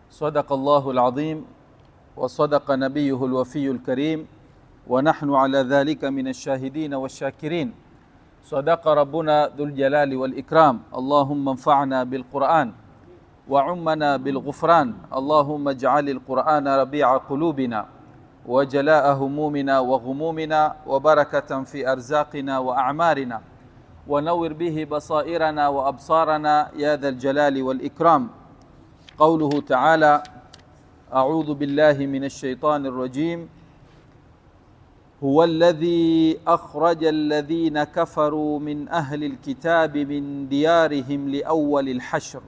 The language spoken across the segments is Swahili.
صدق الله العظيم وصدق نبيه الوفي الكريم ونحن على ذلك من الشاهدين والشاكرين. صدق ربنا ذو الجلال والإكرام. اللهم انفعنا بالقرآن وعمنا بالغفران. اللهم اجعل القرآن ربيع قلوبنا وجلاء همومنا وغمومنا وبركة في أرزاقنا وأعمارنا ونور به بصائرنا وأبصارنا يا ذا الجلال والإكرام. قوله تعالى: أعوذ بالله من الشيطان الرجيم. هو الذي أخرج الذين كفروا من أهل الكتاب من ديارهم لأول الحشر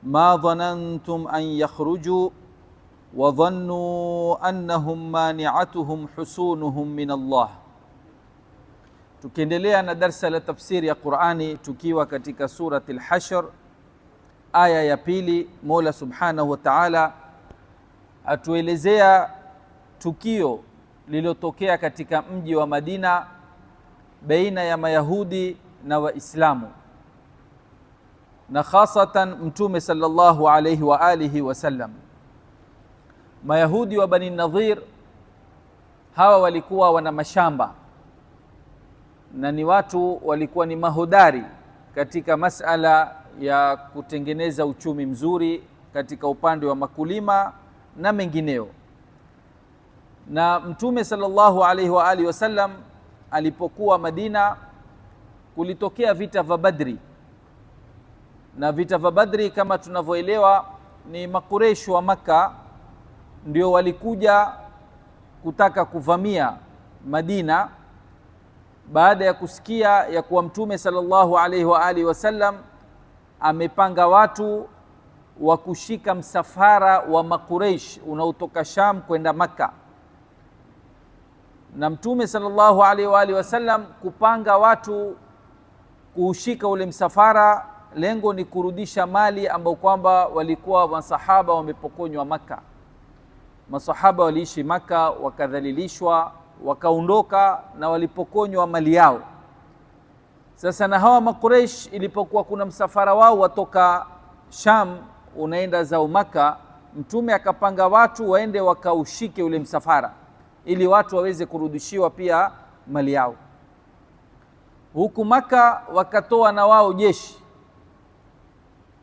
ما ظننتم أن يخرجوا وظنوا أنهم مانعتهم حصونهم من الله. Tukiendelea na darsa la tafsiri ya Qur'ani tukiwa katika surati al-Hashr aya ya pili, Mola Subhanahu wa Ta'ala atuelezea tukio lililotokea katika mji wa Madina baina ya Mayahudi na Waislamu, na hasatan Mtume sallallahu alayhi wa alihi wasallam. Mayahudi wa Bani Nadhir hawa walikuwa wana mashamba na ni watu walikuwa ni mahodari katika masala ya kutengeneza uchumi mzuri katika upande wa makulima na mengineo. Na Mtume sallallahu alaihi wa alihi wasallam alipokuwa Madina, kulitokea vita vya Badri, na vita vya Badri kama tunavyoelewa ni Makureishi wa Makka ndio walikuja kutaka kuvamia Madina baada ya kusikia ya kuwa Mtume sallallahu alaihi wa alihi wasallam amepanga watu wa kushika msafara wa Makureish unaotoka Sham kwenda Makka. Na Mtume sallallahu alaihi wa alihi wasallam kupanga watu kuushika ule msafara, lengo ni kurudisha mali ambao kwamba walikuwa masahaba wamepokonywa Makka. Masahaba waliishi Makka, wakadhalilishwa, wakaondoka na walipokonywa mali yao. Sasa na hawa Makureish, ilipokuwa kuna msafara wao watoka Sham unaenda zao Makka, Mtume akapanga watu waende wakaushike ule msafara ili watu waweze kurudishiwa pia mali yao. Huku Makka wakatoa na wao jeshi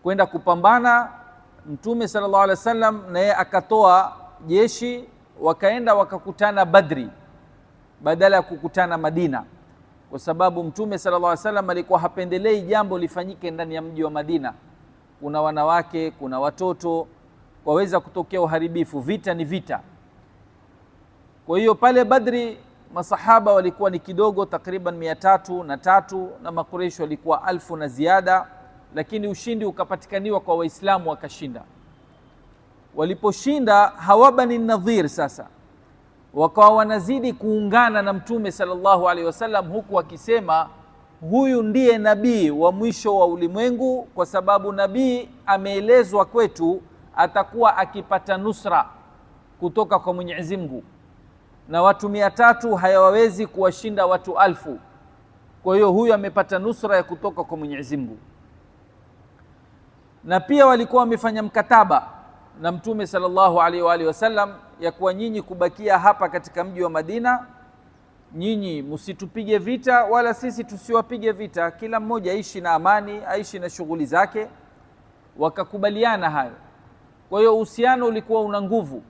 kwenda kupambana. Mtume sallallahu alaihi wasallam naye akatoa jeshi, wakaenda wakakutana Badri badala ya kukutana Madina, kwa sababu Mtume sallallahu alaihi wasallam alikuwa hapendelei jambo lifanyike ndani ya mji wa Madina. Kuna wanawake, kuna watoto, waweza kutokea uharibifu. Vita ni vita. Kwa hiyo pale Badri masahaba walikuwa ni kidogo, takriban 303 na Makureishi walikuwa 1000 na ziada, lakini ushindi ukapatikaniwa kwa Waislamu, wakashinda. Waliposhinda hawa Bani Nadhir sasa wakawa wanazidi kuungana na Mtume sallallahu alaihi wasallam, huku wakisema huyu ndiye nabii wa mwisho wa ulimwengu, kwa sababu nabii ameelezwa kwetu atakuwa akipata nusra kutoka kwa Mwenyezi Mungu, na watu 300 hayawawezi kuwashinda watu 1000. Kwa hiyo huyu amepata nusra ya kutoka kwa Mwenyezi Mungu. Na pia walikuwa wamefanya mkataba na Mtume sallallahu alaihi wa alihi wasallam ya kuwa nyinyi kubakia hapa katika mji wa Madina, nyinyi msitupige vita wala sisi tusiwapige vita, kila mmoja aishi na amani, aishi na shughuli zake. Wakakubaliana hayo. Kwa hiyo uhusiano ulikuwa una nguvu.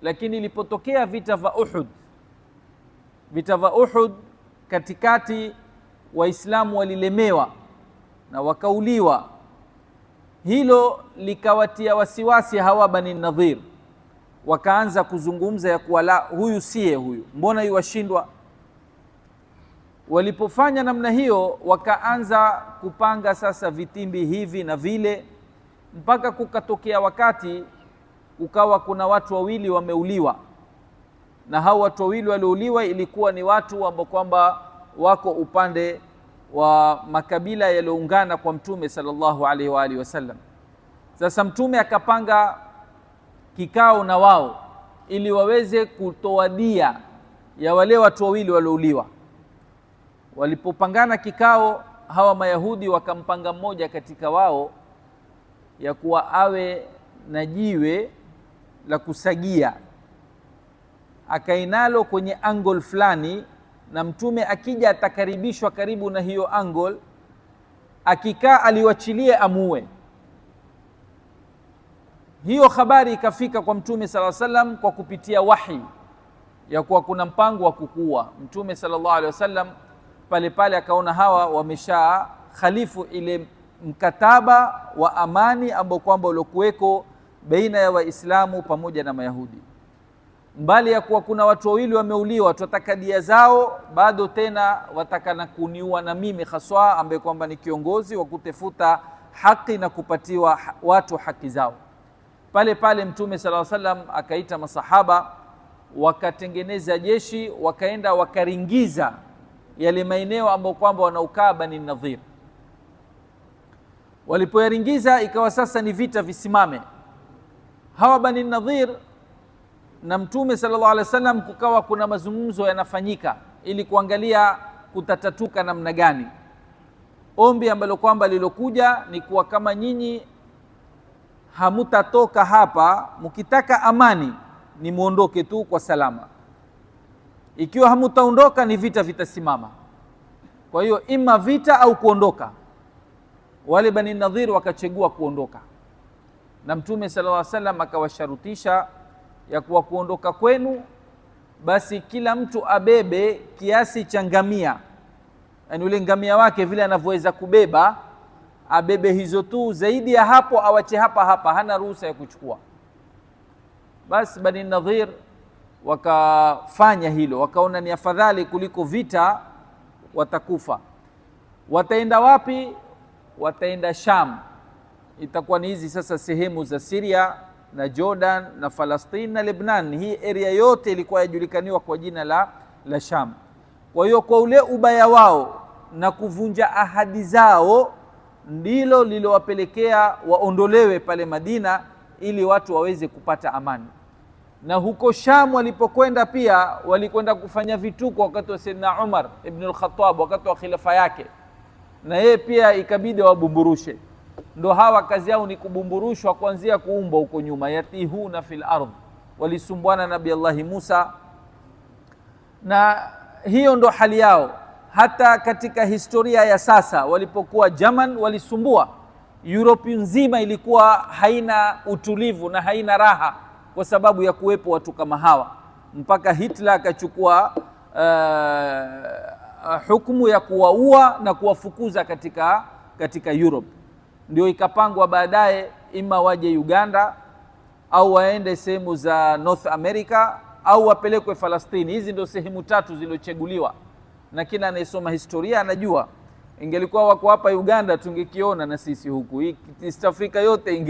Lakini ilipotokea vita vya Uhud, katikati Waislamu walilemewa na wakauliwa. Hilo likawatia wasiwasi hawa Bani Nadhir, wakaanza kuzungumza ya kuwa la, huyu siye huyu, mbona yuwashindwa? Walipofanya namna hiyo, wakaanza kupanga sasa vitimbi hivi na vile, mpaka kukatokea wakati ukawa kuna watu wawili wameuliwa. Na hao watu wawili waliouliwa ilikuwa ni watu ambao kwamba wako upande wa makabila yaliyoungana kwa Mtume sallallahu alaihi wa alihi wasallam. Sasa Mtume akapanga kikao na wao ili waweze kutoa dia ya wale watu wawili waliouliwa. Walipopangana kikao, hawa Mayahudi wakampanga mmoja katika wao ya kuwa awe na jiwe la kusagia, akainalo kwenye angle fulani, na Mtume akija atakaribishwa karibu na hiyo angle, akikaa aliwachilie amue. Hiyo habari ikafika kwa Mtume sallallahu alaihi wasallam kwa kupitia wahi ya kuwa kuna mpango wa kukua. Mtume sallallahu alaihi wasallam pale pale akaona hawa wamesha khalifu ile mkataba wa amani ambao kwamba uliokuweko baina ya Waislamu pamoja na Mayahudi. Mbali ya kuwa kuna watu wawili wameuliwa, tutataka dia zao, bado tena watakana kuniua na mimi haswa, ambaye kwamba ni kiongozi wa kutafuta haki na kupatiwa watu haki zao. Pale pale Mtume sallallahu alaihi wasallam akaita masahaba, wakatengeneza jeshi, wakaenda wakaringiza yale maeneo ambayo kwamba wanaukaa Bani Nadhir. Walipoyaringiza ikawa sasa ni vita visimame. Hawa Bani Nadhir na Mtume sallallahu alaihi wasallam, kukawa kuna mazungumzo yanafanyika ili kuangalia kutatatuka namna gani. Ombi ambalo kwamba lilokuja ni kuwa kama nyinyi hamutatoka hapa, mkitaka amani ni muondoke tu kwa salama. Ikiwa hamutaondoka ni vita vitasimama. Kwa hiyo ima vita au kuondoka. Wale Bani Nadhir wakachagua kuondoka, na Mtume sallallahu alaihi wasallam akawasharutisha ya kuwa kuondoka kwenu basi kila mtu abebe kiasi cha ngamia, yani ule ngamia wake vile anavyoweza kubeba abebe hizo tu, zaidi ya hapo awache hapa hapa, hana ruhusa ya kuchukua. Basi Bani Nadhir wakafanya hilo, wakaona ni afadhali kuliko vita watakufa. Wataenda wapi? Wataenda Sham. Itakuwa ni hizi sasa sehemu za Syria na Jordan na Palestina na Lebanon. Hii area yote ilikuwa yajulikaniwa kwa jina la Sham. Kwa hiyo kwa ule ubaya wao na kuvunja ahadi zao ndilo lilowapelekea waondolewe pale Madina ili watu waweze kupata amani. Na huko Sham walipokwenda pia walikwenda kufanya vituko wakati wa Sayyidina Umar ibn al-Khattab, wakati wa khilafa yake, na yeye pia ikabidi wabumburushe. Ndo hawa kazi yao ni kubumburushwa kuanzia kuumba huko nyuma, yatihuna fil ardh, walisumbuana Nabii Allah Musa, na hiyo ndo hali yao. Hata katika historia ya sasa walipokuwa German walisumbua Europe nzima, ilikuwa haina utulivu na haina raha kwa sababu ya kuwepo watu kama hawa, mpaka Hitler akachukua hukumu ya kuwaua na kuwafukuza katika Europe. Ndio ikapangwa baadaye ima waje Uganda au waende sehemu za North America au wapelekwe Palestina. Hizi ndio sehemu tatu zilizochaguliwa, na kila anayesoma historia anajua. Ingelikuwa wako hapa Uganda tungekiona na sisi huku. East Africa yote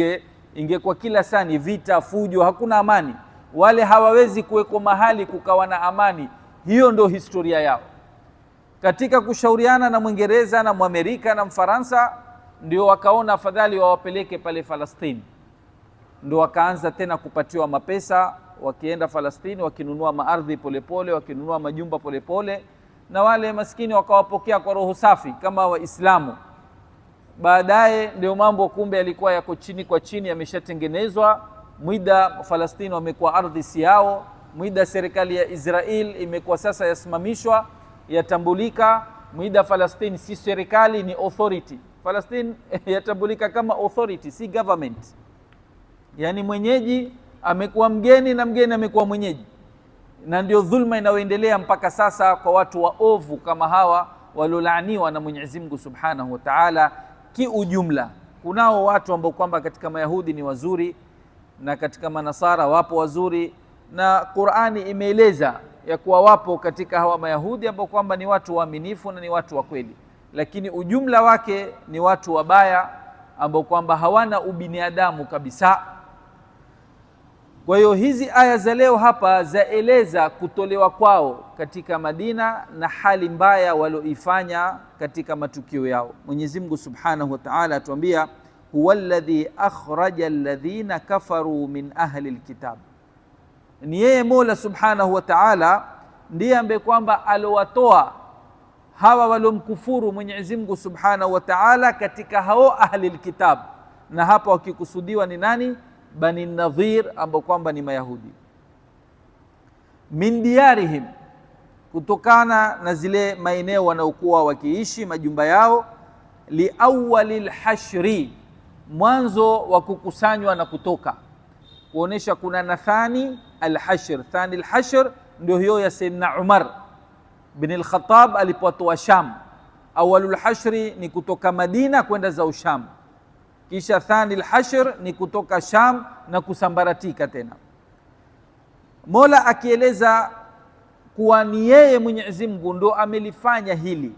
ingekuwa kila sani vita, fujo, hakuna amani. Wale hawawezi kuweko mahali kukawa na amani. Hiyo ndio historia yao. Katika kushauriana na Mwingereza na Mwamerika na Mfaransa, ndio wakaona afadhali wawapeleke pale Palestina. Ndio wakaanza tena kupatiwa mapesa, wakienda Palestina wakinunua maardhi polepole, wakinunua majumba polepole, na wale maskini wakawapokea kwa roho safi kama Waislamu. Baadaye ndio mambo kumbe yalikuwa yako chini kwa chini, yameshatengenezwa. Mwida Palestina wamekuwa ardhi si yao, mwida serikali ya Israel imekuwa sasa yasimamishwa, yatambulika. Mwida Palestina si serikali, ni authority. Palestina yatambulika kama authority, si government. Yani mwenyeji amekuwa mgeni na mgeni amekuwa mwenyeji, na ndio dhulma inayoendelea mpaka sasa kwa watu waovu kama hawa waliolaaniwa na Mwenyezi Mungu Subhanahu wa Ta'ala. Kiujumla kunao watu ambao kwamba katika Mayahudi ni wazuri na katika Manasara wapo wazuri, na Qur'ani imeeleza ya kuwa wapo katika hawa Mayahudi ambao kwamba ni watu waaminifu na ni watu wa kweli, lakini ujumla wake ni watu wabaya ambao kwamba hawana ubinadamu kabisa. Kwa hiyo hizi aya za leo hapa zaeleza kutolewa kwao katika Madina na hali mbaya walioifanya katika matukio yao. Mwenyezi Mungu Subhanahu wa Ta'ala atuambia, huwa alladhi akhraja alladhina kafaru min ahli alkitab, ni yeye Mola Subhanahu wa Ta'ala ndiye ambaye kwamba alowatoa hawa waliomkufuru Mwenyezi Mungu Subhanahu wa Ta'ala katika hao ahli alkitab. Na hapa wakikusudiwa ni nani? Bani Nadhir ambao kwamba ni Mayahudi. Min diyarihim, kutokana na zile maeneo wanaokuwa wakiishi, majumba yao. Liawwalil hashri, mwanzo wa kukusanywa na kutoka, kuonesha kuna nathani al-hashr. Thani al-hashr ndio hiyo ya Sayyidina Umar bin al-Khattab alipotoa Sham. Awwalul hashri ni kutoka Madina kwenda za Sham, kisha thani al-hashr ni kutoka Sham na kusambaratika tena. Mola akieleza kuwa ni yeye Mwenyezi Mungu ndo amelifanya hili.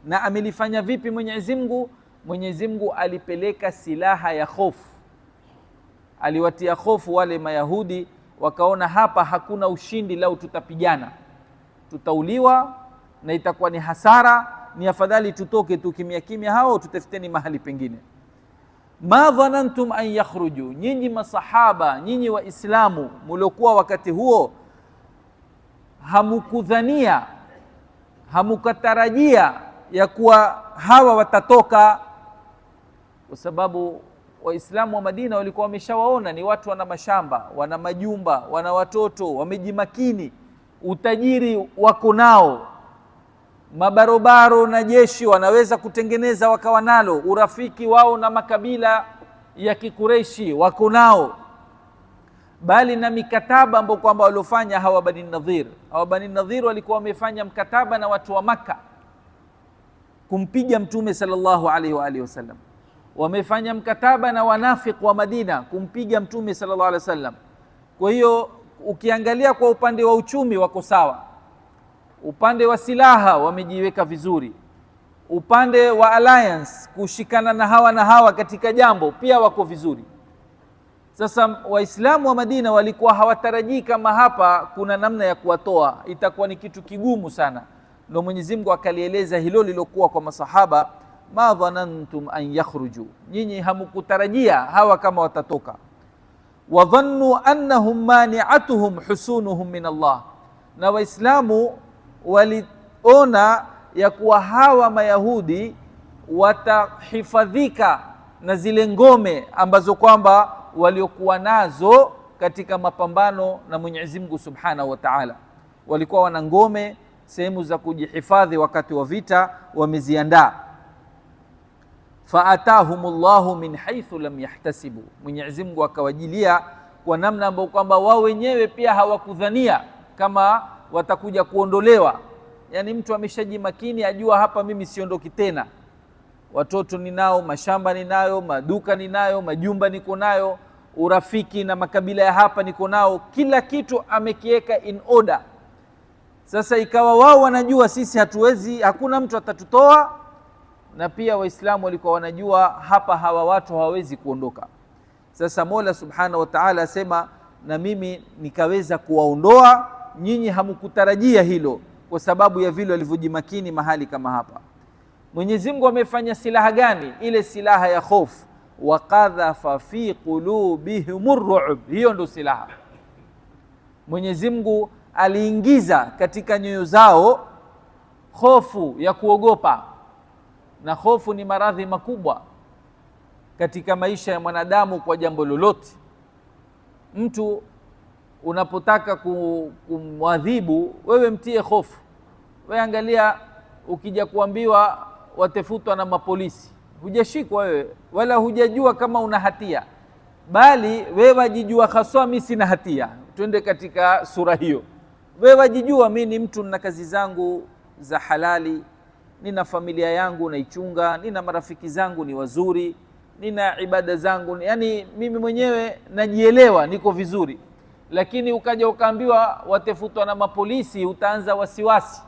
Na amelifanya vipi Mwenyezi Mungu? Mwenyezi Mungu alipeleka silaha ya hofu, aliwatia hofu wale Mayahudi, wakaona hapa hakuna ushindi, lau tutapigana tutauliwa na itakuwa ni hasara, ni afadhali tutoke tu kimya kimya, hao tutafuteni mahali pengine. Ma dhanantum an yakhruju, nyinyi masahaba, nyinyi Waislamu muliokuwa wakati huo, hamukudhania, hamukatarajia ya kuwa hawa watatoka, kwa sababu Waislamu wa Madina walikuwa wameshawaona ni watu wana mashamba, wana majumba, wana watoto, wamejimakini, utajiri wako nao, mabarobaro na jeshi wanaweza kutengeneza wakawa nalo, urafiki wao na makabila ya Kikureishi wako nao, bali na mikataba ambao kwamba waliofanya hawa Bani Nadhir. Hawa Bani Nadhir walikuwa wamefanya mkataba na watu wa Makka kumpiga Mtume sallallahu alaihi wa alihi wasallam. Wamefanya mkataba na wanafiki wa Madina kumpiga Mtume sallallahu alaihi wasallam. Kwa hiyo ukiangalia kwa upande wa uchumi wako sawa, upande wa silaha wamejiweka vizuri, upande wa alliance kushikana na hawa katika jambo pia wako vizuri. Sasa Waislamu wa Madina walikuwa hawatarajii kama hapa kuna namna ya kuwatoa, itakuwa ni kitu kigumu sana. Ndio Mwenyezi Mungu akalieleza hilo lilokuwa kwa masahaba, ma dhanantum an yakhruju, nyinyi hamukutarajia hawa kama watatoka. Wa dhannu annahum mani'atuhum husunuhum min Allah, na Waislamu waliona ya kuwa hawa Mayahudi watahifadhika na zile ngome ambazo kwamba waliokuwa nazo katika mapambano na Mwenyezi Mungu Subhanahu wa Ta'ala. Walikuwa wana ngome, sehemu za kujihifadhi wakati wa vita wameziandaa. Faatahumullahu min haythu lam yahtasibu, Mwenyezi Mungu akawajilia kwa namna ambayo kwamba wao wenyewe pia hawakudhania kama watakuja kuondolewa. Yani mtu ameshajimakini, ajua hapa mimi siondoki tena, watoto ninao, mashamba ninayo, maduka ninayo, majumba niko nayo, urafiki na makabila ya hapa niko nao, kila kitu amekiweka in order. Sasa ikawa wao wanajua sisi hatuwezi, hakuna mtu atatutoa, na pia Waislamu walikuwa wanajua hapa hawa watu hawawezi kuondoka. Sasa Mola Subhanahu wa Ta'ala asema, na mimi nikaweza kuwaondoa, nyinyi hamkutarajia hilo, kwa sababu ya vile walivyojimakini mahali kama hapa. Mwenyezi Mungu amefanya silaha gani? Ile silaha ya hofu. Wa qadhafa fi qulubihimur ru'b, hiyo ndio silaha. Mwenyezi Mungu aliingiza katika nyoyo zao hofu ya kuogopa, na hofu ni maradhi makubwa katika maisha ya mwanadamu kwa jambo lolote. Mtu unapotaka kumwadhibu, wewe mtie hofu. Wewe angalia, ukija kuambiwa watafutwa na mapolisi, hujashikwa wewe wala hujajua kama una hatia, bali wewe wajijua haswa mimi sina hatia. Twende katika sura hiyo. Wewe wajijua mimi ni mtu na kazi zangu za halali, nina familia yangu naichunga, nina marafiki zangu ni wazuri, nina ibada zangu, yani mimi mwenyewe najielewa niko vizuri. Lakini ukaja ukaambiwa watafutwa na mapolisi, utaanza wasiwasi.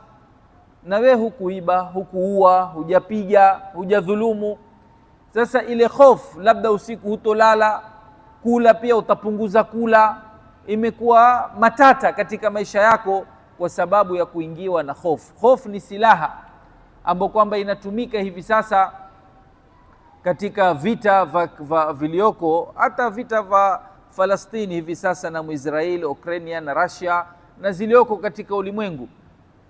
Na we hukuiba, hukuua, hujapiga, hujadhulumu. Sasa ile hofu, labda usiku hutolala, kula pia utapunguza kula, imekuwa matata katika maisha yako kwa sababu ya kuingiwa na hofu. Hofu ni silaha ambayo kwamba inatumika hivi sasa katika vita vilioko, hata vita vya Falastini hivi sasa na Israeli, Ukraine na Russia na zilioko katika ulimwengu.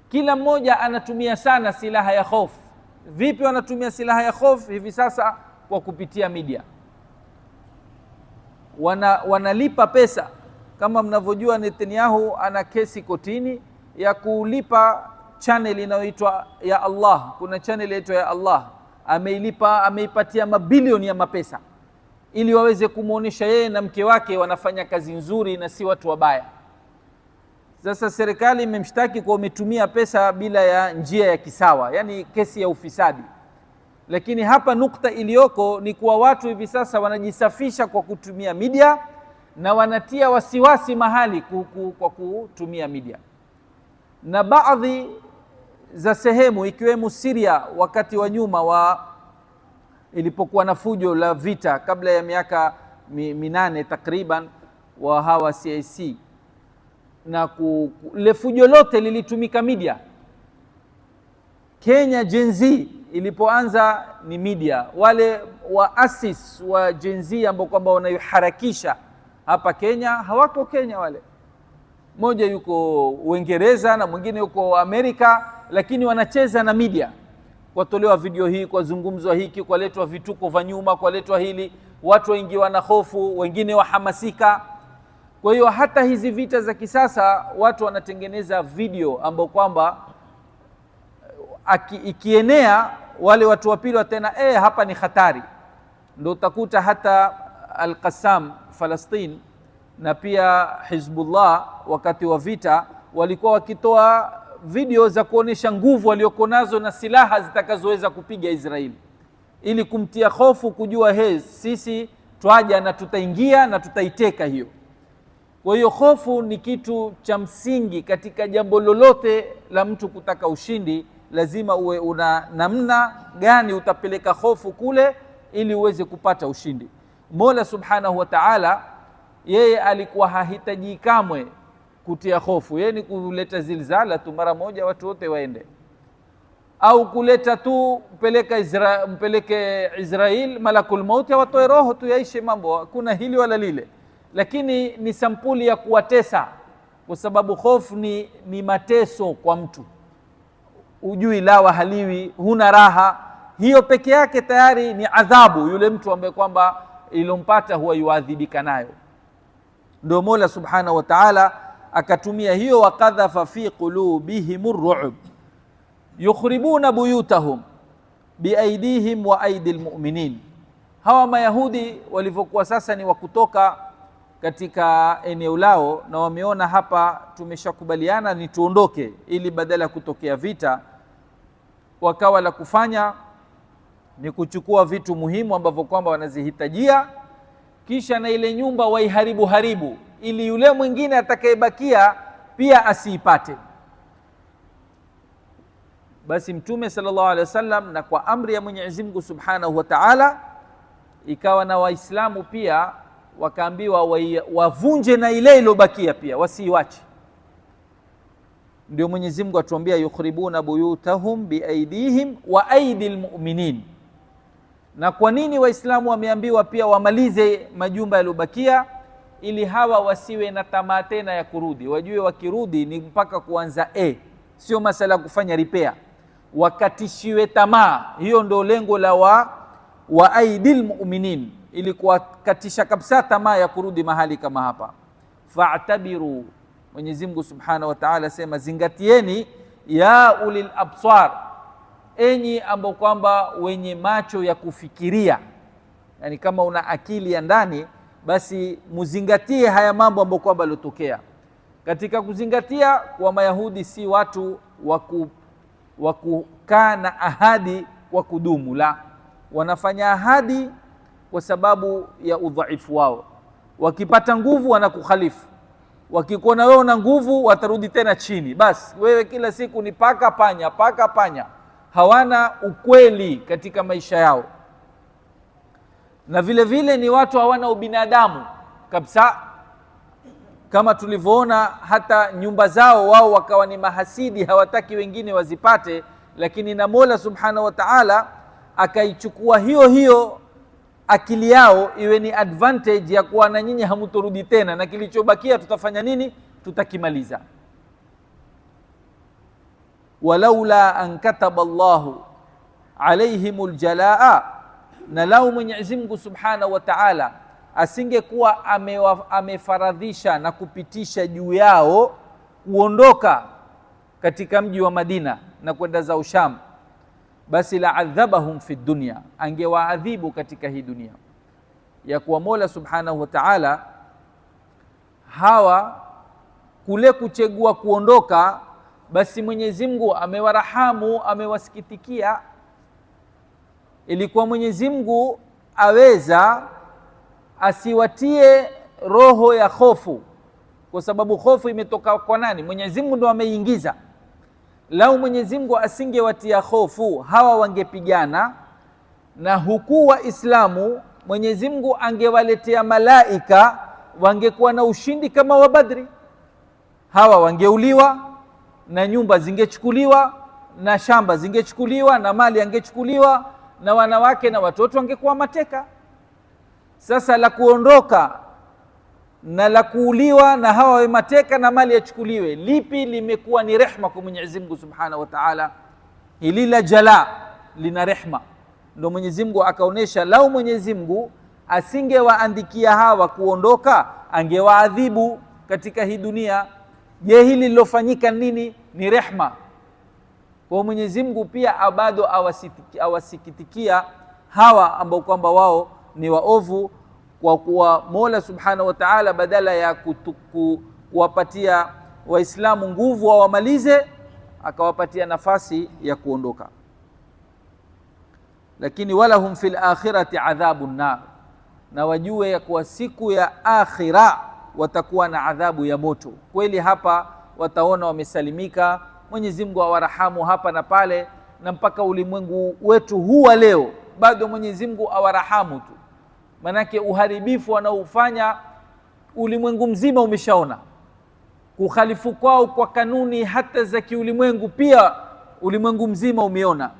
Kila mmoja anatumia sana silaha ya hofu. Vipi wanatumia silaha ya hofu hivi sasa? Kwa kupitia media. wanalipa pesa. Kama mnavyojua, Netanyahu ana kesi kotini ya kulipa channel inayoitwa ya Allah. Kuna channel inaitwa ya Allah, ameipatia mabilioni ya mapesa ili waweze kumuonesha yeye na mke wake wanafanya kazi nzuri na si watu wabaya. Sasa serikali imemshtaki kwa umetumia pesa bila ya njia ya kisawa, yani kesi ya ufisadi. Lakini hapa nukta iliyoko ni kuwa watu hivi sasa wanajisafisha kwa kutumia media na wanatia wasiwasi mahali kwa kutumia media. Na baadhi za sehemu ikiwemo Syria wakati wa nyuma ilipokuwa na fujo la vita kabla ya miaka 8 takriban wa hawa CIC, na ile fujo lote lilitumika media. Kenya Gen Z ilipoanza ni media, wale waasis wa Gen Z ambao kwamba wanayoharakisha hapa Kenya hawako Kenya, wale mmoja yuko Uingereza na mwingine yuko Amerika, lakini wanacheza na media, kwatolewa video hii, kwa zungumzwa hiki, kwa letwa vituko vya nyuma, kwa letwa hili, watu waingiwa na hofu, wengine wahamasika. Kwa hiyo hata hizi vita za kisasa watu wanatengeneza video ambao kwamba ikienea wale watu wa pili watena hapa ni hatari. Ndio utakuta hata Al-Qassam Palestine na pia Hizbullah wakati wa vita walikuwa wakitoa video za kuonesha nguvu walioko nazo na silaha zitakazoweza kupiga Israeli, ili kumtia hofu, kujua sisi twaja na tutaingia na tutaiteka hiyo. Kwa hiyo hofu ni kitu cha msingi katika jambo lolote la mtu kutaka ushindi. Lazima uwe una namna gani utapeleka hofu kule ili uweze kupata ushindi. Mola Subhanahu wa Ta'ala yeye alikuwa hahitaji kamwe kutia hofu. Yeye ni kuleta zilzala tu mara moja watu wote waende, au kuleta tu mpeleke Israel malakul mauti watoe roho tu yaishe mambo. Kuna hili wala lile, lakini ni sampuli ya kuwatesa, kwa sababu hofu ni mateso kwa mtu. Ujui lawa haliwi, huna raha, hiyo peke yake tayari ni adhabu. Yule mtu ambaye kwamba ilompata huwa yuadhibika nayo. Ndio Mola Subhanahu wa Ta'ala akatumia hiyo, wakadhafa fi qulubihim ar-ru'b yukhribuna buyutahum biaidihim wa aidil mu'minin. Hawa Mayahudi walivyokuwa sasa ni wakutoka katika eneo lao, na wameona hapa tumeshakubaliana ni tuondoke, ili badala ya kutokea vita, wakawa la kufanya ni kuchukua vitu muhimu ambavyo kwamba wanazihitajia, kisha na ile nyumba haribu ili yule mwingine atakayebakia pia asiipate. Basi Mtume sallallahu alaihi wasallam, na kwa amri ya Mwenyezi Mungu Subhanahu wa Ta'ala, ikawa na Waislamu pia wakaambiwa wavunje na ile ilobakia pia, wasiiwache. Ndio Mwenyezi Mungu atuambia yukhribuna buyutahum biaidihim wa aidil mu'minin. Na kwa nini Waislamu wameambiwa pia wamalize majumba yaliyobakia? Ili hawa wasiwe na tamaa tena ya kurudi. Wajue wakirudi ni mpaka kuanza sio masala kufanya repair, wakatishiwe tamaa. Hiyo ndio lengo la wa aidil mu'minin, ili kuwakatisha kabisa tamaa ya kurudi mahali kama hapa. Fa'tabiru, Mwenyezi Mungu Subhanahu wa Ta'ala sema zingatieni, ya ulil absar, enyi ambao kwamba wenye macho ya kufikiria. Yani kama una akili ya ndani, basi muzingatie haya mambo ambayo kwamba yalotokea. Katika kuzingatia kwa Mayahudi si watu wa kukaa na ahadi wa kudumu, la, wanafanya ahadi kwa sababu ya udhaifu wao. Wakipata nguvu wanakukhalifu, wakikuona wewe una nguvu watarudi tena chini. Basi wewe kila siku ni paka panya. Hawana ukweli katika maisha yao, na vile vile ni watu hawana ubinadamu kabisa, kama tulivyoona hata nyumba zao wao wakawa ni mahasidi, hawataki wengine wazipate. Lakini na Mola Subhanahu wa Ta'ala akaichukua hiyo akili yao iwe ni advantage ya kuwa na nyinyi hamutorudi tena, na kilichobakia tutafanya nini? Tutakimaliza. Walaula an kataba Allahu alaihimul jalaa, na lau Mwenyezi Mungu Subhanahu wa Ta'ala asingekuwa amefaradhisha na kupitisha juu yao kuondoka katika mji wa Madina na kwenda za Sham, basi la adhabahum fi dunya, angewaadhibu katika hii dunia. Ya kuwa Mola Subhanahu wa Ta'ala hawa kule kuchagua kuondoka, basi Mwenyezi Mungu amewarahamu, amewasikitikia. Ilikuwa Mwenyezi Mungu aweza asiwatie roho ya hofu, kwa sababu hofu imetoka kwa nani? Mwenyezi Mungu ndo ameingiza. Lau Mwenyezi Mungu asingewatia hofu, hawa wangepigana, na huku Waislamu Mwenyezi Mungu angewaletea malaika, wangekuwa na ushindi kama wa Badri. Hawa wangeuliwa na nyumba zingechukuliwa na shamba zingechukuliwa na mali yangechukuliwa na wanawake na watoto wangekuwa mateka. Sasa la kuondoka na la kuuliwa na hawa wawe mateka na mali yachukuliwe, lipi limekuwa ni rehma kwa Mwenyezi Mungu Subhanahu wa Ta'ala? Hili la jala lina rehma. Ndio Mwenyezi Mungu akaonesha, lau Mwenyezi Mungu asingewaandikia hawa kuondoka, angewaadhibu katika hii dunia. Je, hili lilofanyika nini? Ni rehma. Kwa Mwenyezi Mungu pia bado awasikitikia hawa ambao kwamba wao ni waovu, kwa kuwa Mola Subhanahu wa Ta'ala badala ya kuwapatia Waislamu nguvu wawamalize, akawapatia nafasi ya kuondoka. Lakini walahum fil akhirati adhabun nar, na wajue ya kuwa siku ya akhira watakuwa na adhabu ya moto. Kweli hapa wataona wamesalimika, Mwenyezi Mungu awarahamu hapa na pale, na mpaka ulimwengu wetu huwa leo bado Mwenyezi Mungu awarahamu tu. Manake uharibifu wanaofanya ulimwengu mzima umeshaona, kukhalifu kwao kwa kanuni hata za kiulimwengu pia ulimwengu mzima umeona.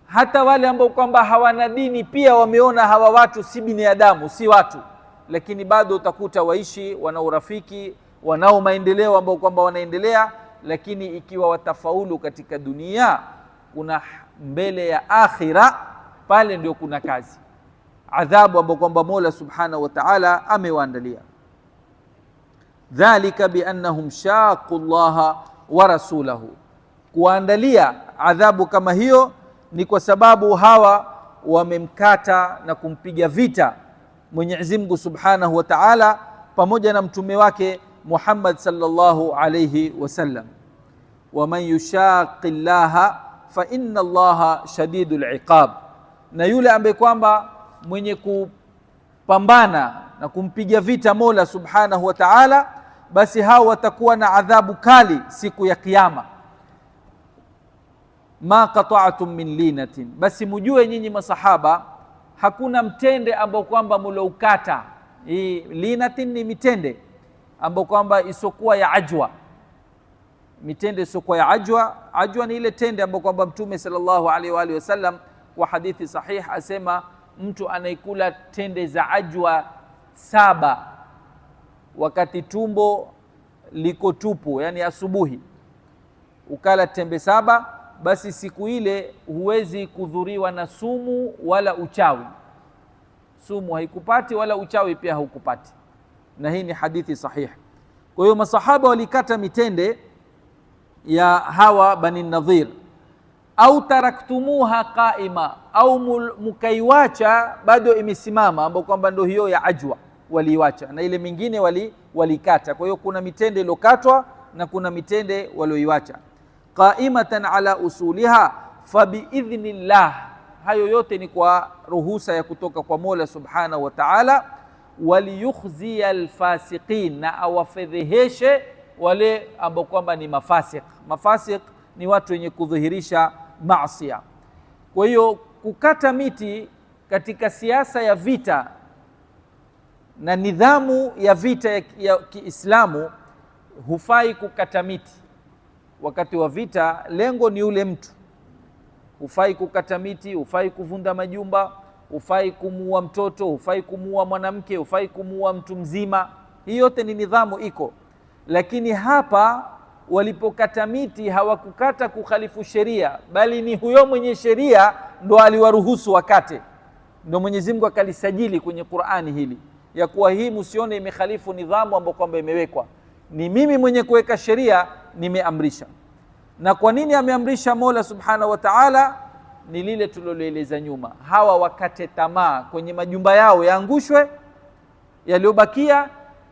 Hata wale ambao kwamba hawana dini pia wameona hawa watu si binadamu, si watu, lakini bado utakuta waishi, wana urafiki, wanao maendeleo ambao kwamba wanaendelea. Lakini ikiwa watafaulu katika dunia, kuna mbele ya akhira, pale ndio kuna kazi, adhabu ambao kwamba Mola Subhanahu wa Ta'ala amewaandalia. Dhalika biannahum shaqu Allaha wa rasulahu, kuandalia adhabu kama hiyo ni kwa sababu hawa wamemkata na kumpiga vita Mwenyezi Mungu Subhanahu wa Ta'ala pamoja na mtume wake Muhammad sallallahu alayhi wasallam. Waman yushaqi llaha fa inna Allaha shadidul iqab, na yule ambaye kwamba mwenye kupambana na kumpiga vita Mola Subhanahu wa Ta'ala, basi hao watakuwa na adhabu kali siku ya Kiyama. Ma qata'tum min linatin, basi mujue nyinyi masahaba hakuna mtende ambao kwamba muloukata. Hii linatin ni mitende ambao kwamba isokuwa ya ajwa, mitende isokuwa ya ajwa. Ajwa ni ile tende ambao kwamba Mtume sallallahu alaihi wa alihi wasallam kwa hadithi sahih asema, mtu anaikula tende za ajwa 7 wakati tumbo liko tupu, yani asubuhi ukala tembe 7, basi siku ile huwezi kudhuriwa na sumu wala uchawi. Sumu haikupati wala uchawi pia haukupati, na hii ni hadithi sahihi. Kwa hiyo masahaba walikata mitende ya hawa Bani Nadhir. Au taraktumuha qaima, au mukaiwacha bado imesimama, ambao kwamba ndio hiyo ya ajwa waliiwacha, na ile mingine walikata. Kwa hiyo kuna mitende iliyokatwa na kuna mitende walioiwacha. Qaimatan ala usuliha fa biidhnillah, hayo yote ni kwa ruhusa ya kutoka kwa Mola Subhanahu wa Ta'ala. Waliyukhziya alfasiqin, na awafedheheshe wale ambao kwamba ni mafasiq. Mafasiq ni watu wenye kudhihirisha maasiya. Kwa hiyo kukata miti katika siasa ya vita na nidhamu ya vita ya Kiislamu, hufai kukata miti wakati wa vita. Lengo ni ule mtu, hufai kukata miti, hufai kuvunda majumba, hufai kumuua mtoto, hufai kumuua mwanamke, hufai kumuua mtu mzima. Hii yote ni nidhamu iko. Lakini hapa walipokata miti hawakukata kukhalifu sheria, bali ni huyo mwenye sheria ndo aliwaruhusu wakate. Ndo Mwenyezi Mungu akalisajili kwenye Qur'ani hili, ya kuwa hii msione imekhalifu nidhamu ambayo kwamba imewekwa. Ni mimi mwenye kuweka sheria, nimeamrisha. Na kwa nini ameamrisha Mola Subhanahu wa Ta'ala? Ni lile tuliloeleza nyuma, hawa wakate tamaa kwenye majumba yao yaangushwe yaliyobakia,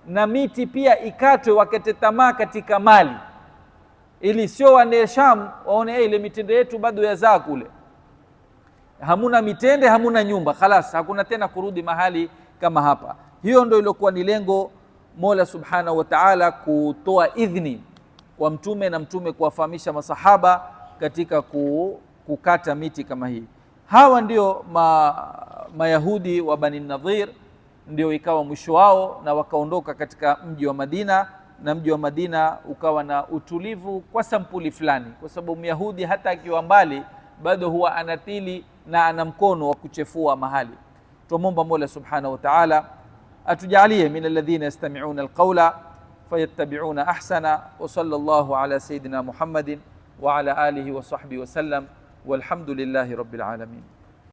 na miti pia ikatwe, wakate tamaa katika mali, ili sio waende Sham waone ile mitende yetu bado yazaa kule, hamuna mitende, hamuna nyumba, khalas hakuna tena kurudi mahali kama hapa. Hiyo ndio ilikuwa ni lengo Mola Subhanahu wa Ta'ala kutoa idhni kwa mtume na mtume kuwafahamisha masahaba katika kukata miti kama hii. Hawa ndio Mayahudi wa Bani Nadhir, ndio ikawa mwisho wao na wakaondoka katika mji wa Madina, na mji wa Madina ukawa na utulivu kwa sampuli fulani, kwa sababu Myahudi hata akiwa mbali bado huwa anatili na ana mkono wa kuchefua mahali. Tumomba Mola Subhanahu wa Ta'ala atujalie min alladhina yastami'una alqawla fayattabi'una ahsana, wa sallallahu ala sayidina Muhammadin wa ala alihi wa sahbihi wa sallam, walhamdulillahi rabbil alamin.